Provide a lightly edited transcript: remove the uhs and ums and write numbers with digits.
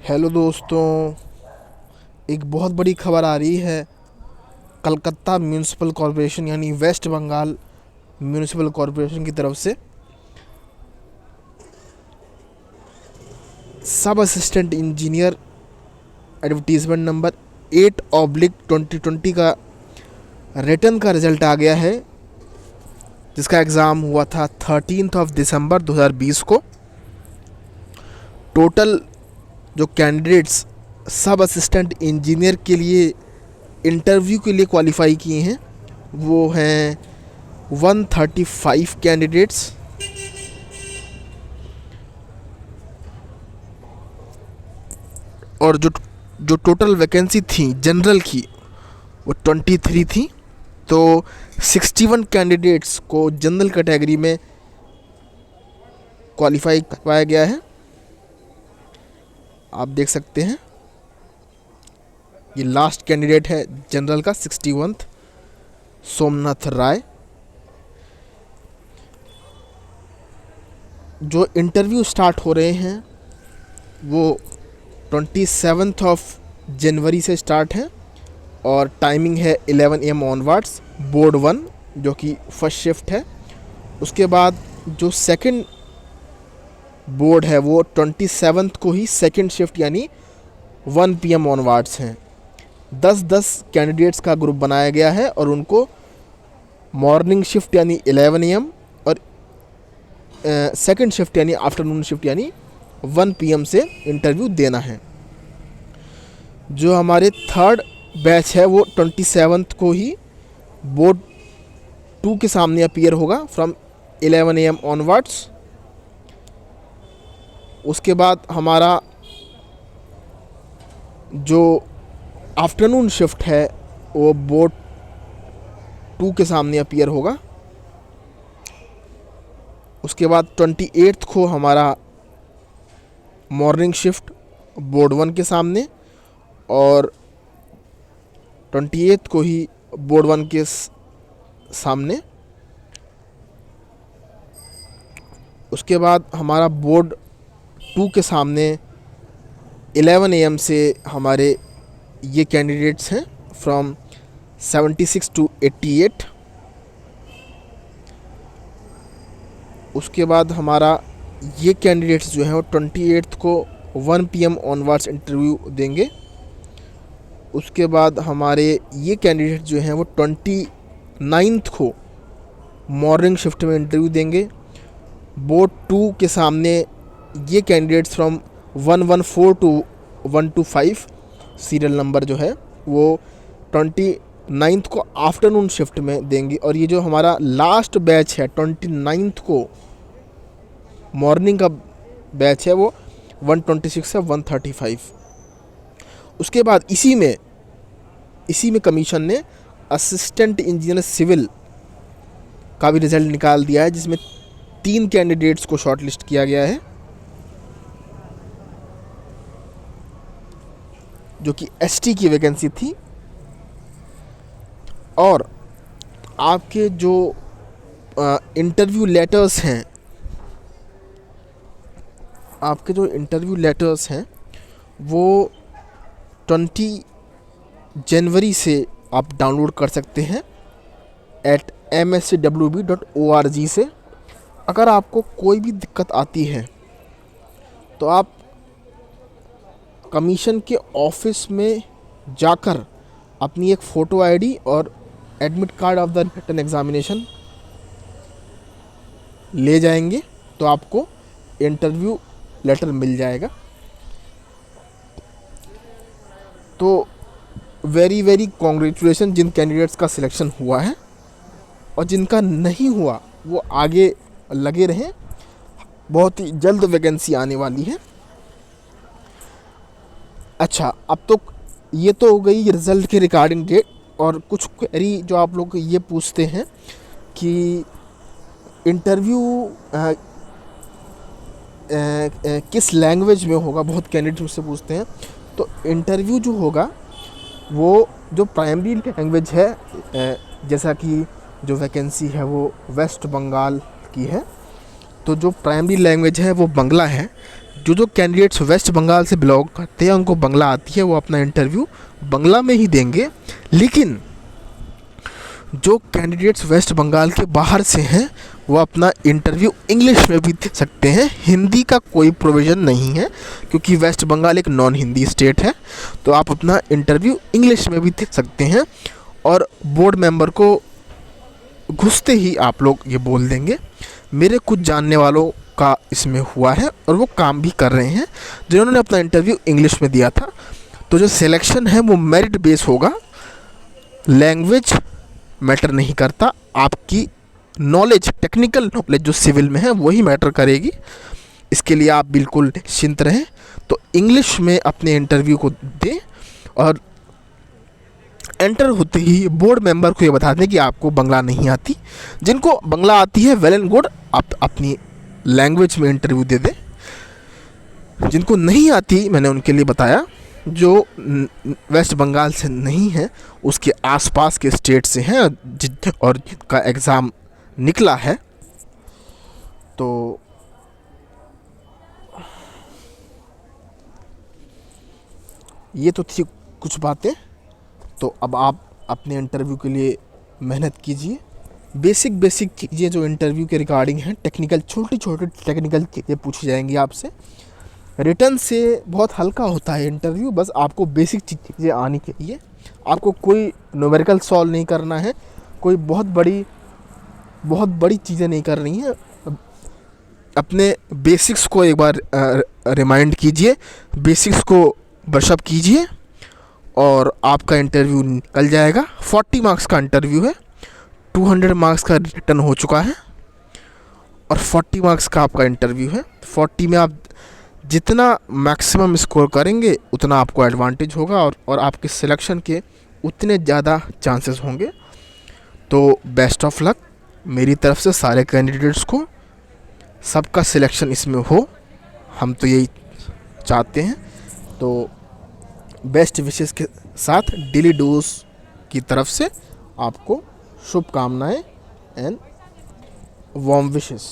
Hello दोस्तों, एक बहुत बड़ी खबर आ रही है। कलकत्ता म्यूनिसिपल कॉरपोरेशन यानी वेस्ट बंगाल म्यूनिसिपल कॉरपोरेशन की तरफ से सब असिस्टेंट इंजीनियर एडवर्टीज़मेंट नंबर 8/2020 का रिटर्न का रिज़ल्ट आ गया है, जिसका एग्ज़ाम हुआ था 13 दिसंबर 2020 को। टोटल जो कैंडिडेट्स सब असिस्टेंट इंजीनियर के लिए इंटरव्यू के लिए क्वालिफाई किए हैं वो हैं 135 कैंडिडेट्स। और जो जो टोटल वैकेंसी थी जनरल की वो 23 थी। तो 61 कैंडिडेट्स को जनरल कैटेगरी में क्वालिफाई करवाया गया है। आप देख सकते हैं ये लास्ट कैंडिडेट है जनरल का 61th सोमनाथ राय। जो इंटरव्यू स्टार्ट हो रहे हैं वो 27 जनवरी से स्टार्ट है और टाइमिंग है 11 AM ऑनवर्ड्स। बोर्ड 1 जो कि फर्स्ट शिफ्ट है। उसके बाद जो सेकंड बोर्ड है वो 27 को ही सेकंड शिफ्ट यानी 1 PM ऑनवर्ड्स हैं। 10-10 कैंडिडेट्स का ग्रुप बनाया गया है और उनको मॉर्निंग शिफ्ट यानी 11 AM और सेकंड शिफ्ट यानी आफ्टरनून शिफ्ट यानी 1 PM से इंटरव्यू देना है। जो हमारे थर्ड बैच है वो 27 को ही बोर्ड 2 के सामने अपीयर होगा फ्रॉम 11 AM ऑनवर्ड्स। उसके बाद हमारा जो आफ्टरनून शिफ्ट है वो बोर्ड 2 के सामने अपीयर होगा। उसके बाद 28 को हमारा मॉर्निंग शिफ्ट बोर्ड 1 के सामने और 28 को ही बोर्ड 1 के सामने। उसके बाद हमारा बोर्ड 2 के सामने 11 AM से हमारे ये कैंडिडेट्स हैं फ्रॉम 76 to 88। उसके बाद हमारा ये कैंडिडेट्स जो हैं वो 28 को 1 PM ऑनवर्ड्स इंटरव्यू देंगे। उसके बाद हमारे ये कैंडिडेट जो हैं वो 29 को मॉर्निंग शिफ्ट में इंटरव्यू देंगे। बोर्ड 2 के सामने ये candidates from 114 to 125 serial number जो है वो 29 को आफ्टरनून शिफ्ट में देंगे। और ये जो हमारा लास्ट बैच है 29 को मॉर्निंग का बैच है वो 126 से 135। उसके बाद इसी में कमीशन ने असिस्टेंट इंजीनियर सिविल का भी रिज़ल्ट निकाल दिया है, जिसमें 3 कैंडिडेट्स को शॉर्टलिस्ट किया गया है जो कि ST की वैकेंसी थी। और आपके जो इंटरव्यू लेटर्स हैं वो 20 जनवरी से आप डाउनलोड कर सकते हैं @mscwb.org से। अगर आपको कोई भी दिक्कत आती है तो आप कमीशन के ऑफिस में जाकर अपनी एक फ़ोटो ID और admit card of the written examination ले जाएंगे तो आपको इंटरव्यू लेटर मिल जाएगा। तो वेरी कॉन्ग्रेचुलेसन जिन कैंडिडेट्स का सिलेक्शन हुआ है, और जिनका नहीं हुआ वो आगे लगे रहें, बहुत ही जल्द वैकेंसी आने वाली है। अच्छा, अब तो ये तो हो गई रिज़ल्ट के रिगार्डिंग डेट। और कुछ क्वेरी जो आप लोग ये पूछते हैं कि इंटरव्यू किस लैंग्वेज में होगा, बहुत कैंडिडेट मुझसे पूछते हैं। तो इंटरव्यू जो होगा वो जो प्राइमरी लैंग्वेज है, जैसा कि जो वैकेंसी है वो वेस्ट बंगाल की है, तो जो प्राइमरी लैंग्वेज है वो बंगला है। जो कैंडिडेट्स वेस्ट बंगाल से बिलोंग करते हैं, उनको बांग्ला आती है, वो अपना इंटरव्यू बांग्ला में ही देंगे। लेकिन जो कैंडिडेट्स वेस्ट बंगाल के बाहर से हैं, वो अपना इंटरव्यू इंग्लिश में भी दे सकते हैं। हिंदी का कोई प्रोविज़न नहीं है, क्योंकि वेस्ट बंगाल एक नॉन हिंदी स्टेट है। तो आप अपना इंटरव्यू इंग्लिश में भी दे सकते हैं। और बोर्ड मेंबर को घुसते ही आप लोग ये बोल देंगे। मेरे कुछ जानने वालों का इसमें हुआ है और वो काम भी कर रहे हैं, जिन्होंने अपना इंटरव्यू इंग्लिश में दिया था। तो जो सिलेक्शन है वो मेरिट बेस होगा, लैंग्वेज मैटर नहीं करता। आपकी नॉलेज, टेक्निकल नॉलेज जो सिविल में है वही मैटर करेगी। इसके लिए आप बिल्कुल निश्चिंत रहें। तो इंग्लिश में अपने इंटरव्यू को दें और एंटर होते ही बोर्ड मेंबर को ये बता दें कि आपको बांग्ला नहीं आती। जिनको बांग्ला आती है वेल एंड गुड, आप अपनी लैंग्वेज में इंटरव्यू दे दें। जिनको नहीं आती, मैंने उनके लिए बताया, जो वेस्ट बंगाल से नहीं है, उसके आसपास के स्टेट से हैं और जिनका एग्ज़ाम निकला है। तो ये तो थी कुछ बातें। तो अब आप अपने इंटरव्यू के लिए मेहनत कीजिए। बेसिक चीज़ें जो इंटरव्यू के रिगार्डिंग हैं, टेक्निकल, छोटी छोटी टेक्निकल चीज़ें पूछी जाएंगी आपसे। रिटर्न से बहुत हल्का होता है इंटरव्यू, बस आपको बेसिक चीज़ें आनी चाहिए। आपको कोई न्यूमेरिकल सॉल्व नहीं करना है, कोई बहुत बड़ी चीज़ें नहीं कर रही हैं। अपने बेसिक्स को एक बार रिमाइंड कीजिए, बेसिक्स को ब्रशअप कीजिए और आपका इंटरव्यू निकल जाएगा। 40 मार्क्स का इंटरव्यू है, 200 मार्क्स का रिटर्न हो चुका है और 40 मार्क्स का आपका इंटरव्यू है। 40 में आप जितना मैक्सिमम स्कोर करेंगे उतना आपको एडवांटेज होगा और आपके सिलेक्शन के उतने ज़्यादा चांसेस होंगे। तो बेस्ट ऑफ लक मेरी तरफ से सारे कैंडिडेट्स को। सबका सिलेक्शन इसमें हो, हम तो यही चाहते हैं। तो बेस्ट विशेस के साथ डेली डोज की तरफ से आपको शुभकामनाएं एंड वार्म विशेस।